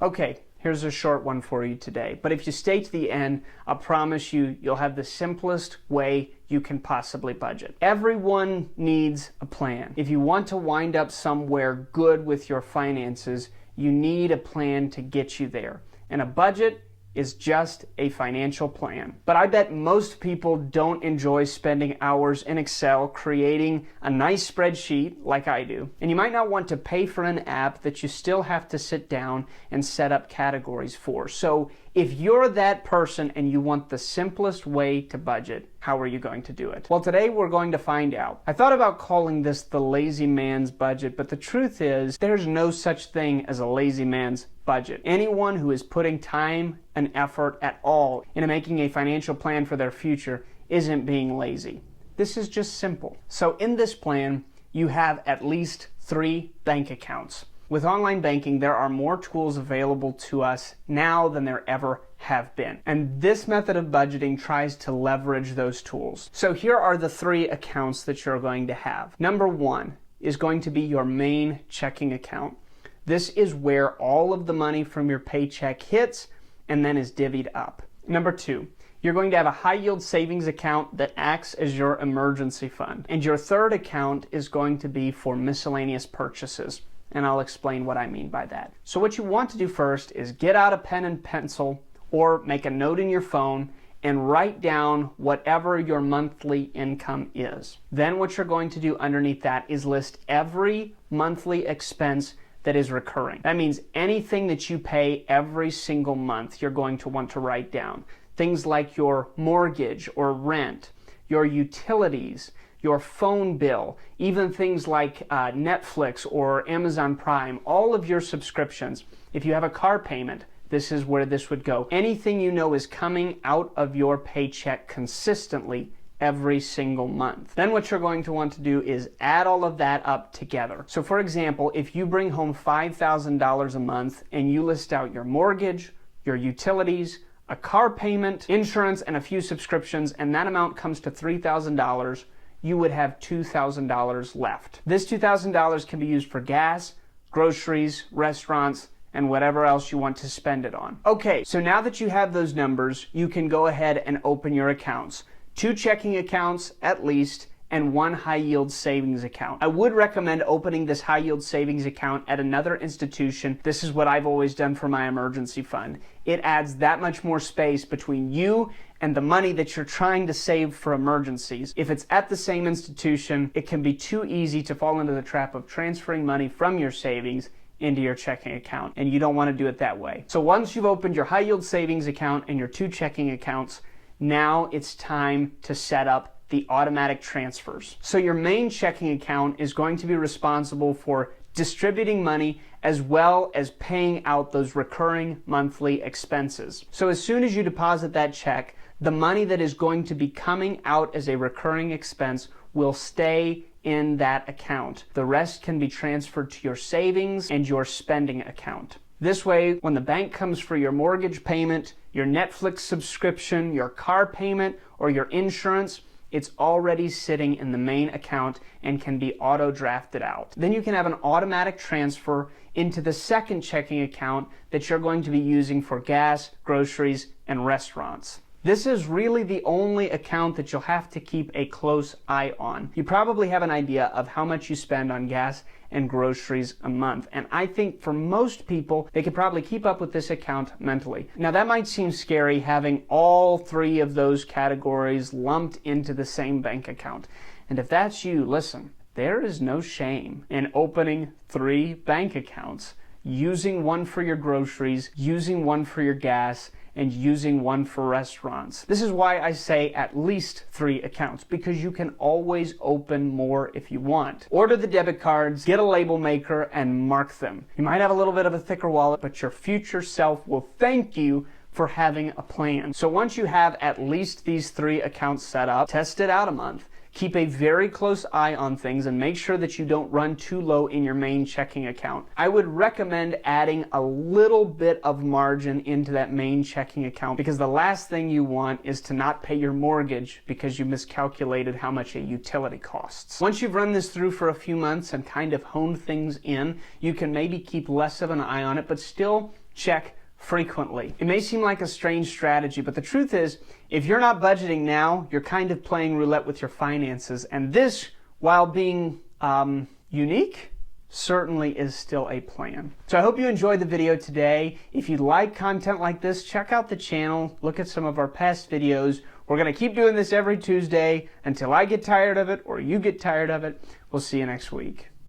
Okay, here's a short one for you today, but if you stay to the end, I promise you'll have the simplest way you can possibly budget. Everyone needs a plan. If you want to wind up somewhere good with your finances, you need a plan to get you there. And a budget is just a financial plan. But I bet most people don't enjoy spending hours in Excel creating a nice spreadsheet like I do. And you might not want to pay for an app that you still have to sit down and set up categories for. So if you're that person and you want the simplest way to budget, how are you going to do it? Well, today we're going to find out. I thought about calling this the lazy man's budget, but the truth is there's no such thing as a lazy man's budget. Anyone who is putting time and effort at all into making a financial plan for their future isn't being lazy. This is just simple. So in this plan, you have at least 3 bank accounts. With online banking, there are more tools available to us now than there ever have been. And this method of budgeting tries to leverage those tools. So here are the 3 accounts that you're going to have. Number 1 is going to be your main checking account. This is where all of the money from your paycheck hits and then is divvied up. Number 2, you're going to have a high yield savings account that acts as your emergency fund. And your 3rd account is going to be for miscellaneous purchases. And I'll explain what I mean by that. So what you want to do first is get out a pen and pencil or make a note in your phone and write down whatever your monthly income is. Then what you're going to do underneath that is list every monthly expense that is recurring. That means anything that you pay every single month, you're going to want to write down. Things like your mortgage or rent, your utilities, your phone bill, even things like Netflix or Amazon Prime, all of your subscriptions. If you have a car payment, this is where this would go. Anything you know is coming out of your paycheck consistently every single month. Then what you're going to want to do is add all of that up together. So for example, if you bring home $5,000 a month and you list out your mortgage, your utilities, a car payment, insurance, and a few subscriptions, and that amount comes to $3,000, you would have $2,000 left. This $2,000 can be used for gas, groceries, restaurants, and whatever else you want to spend it on. Okay, so now that you have those numbers, you can go ahead and open your accounts. 2 checking accounts at least, and 1 high yield savings account. I would recommend opening this high yield savings account at another institution. This is what I've always done for my emergency fund. It adds that much more space between you and the money that you're trying to save for emergencies. If it's at the same institution, it can be too easy to fall into the trap of transferring money from your savings into your checking account, and you don't want to do it that way. So once you've opened your high yield savings account and your 2 checking accounts, now it's time to set up the automatic transfers. So your main checking account is going to be responsible for distributing money as well as paying out those recurring monthly expenses. So as soon as you deposit that check, the money that is going to be coming out as a recurring expense will stay in that account. The rest can be transferred to your savings and your spending account. This way, when the bank comes for your mortgage payment, your Netflix subscription, your car payment, or your insurance, it's already sitting in the main account and can be auto-drafted out. Then you can have an automatic transfer into the second checking account that you're going to be using for gas, groceries, and restaurants. This is really the only account that you'll have to keep a close eye on. You probably have an idea of how much you spend on gas and groceries a month, and I think for most people, they could probably keep up with this account mentally. Now that might seem scary, having all 3 of those categories lumped into the same bank account. And if that's you, listen, there is no shame in opening 3 bank accounts, using one for your groceries, using one for your gas, and using one for restaurants. This is why I say at least 3 accounts, because you can always open more if you want. Order the debit cards, get a label maker, and mark them. You might have a little bit of a thicker wallet, but your future self will thank you for having a plan. So once you have at least these 3 accounts set up, test it out a month. Keep a very close eye on things and make sure that you don't run too low in your main checking account. I would recommend adding a little bit of margin into that main checking account, because the last thing you want is to not pay your mortgage because you miscalculated how much a utility costs. Once you've run this through for a few months and kind of honed things in, you can maybe keep less of an eye on it, but still check frequently. It may seem like a strange strategy, but the truth is, if you're not budgeting now, you're kind of playing roulette with your finances. And this, while being unique, certainly is still a plan. So I hope you enjoyed the video today. If you like content like this, check out the channel, look at some of our past videos. We're going to keep doing this every Tuesday until I get tired of it or you get tired of it. We'll see you next week.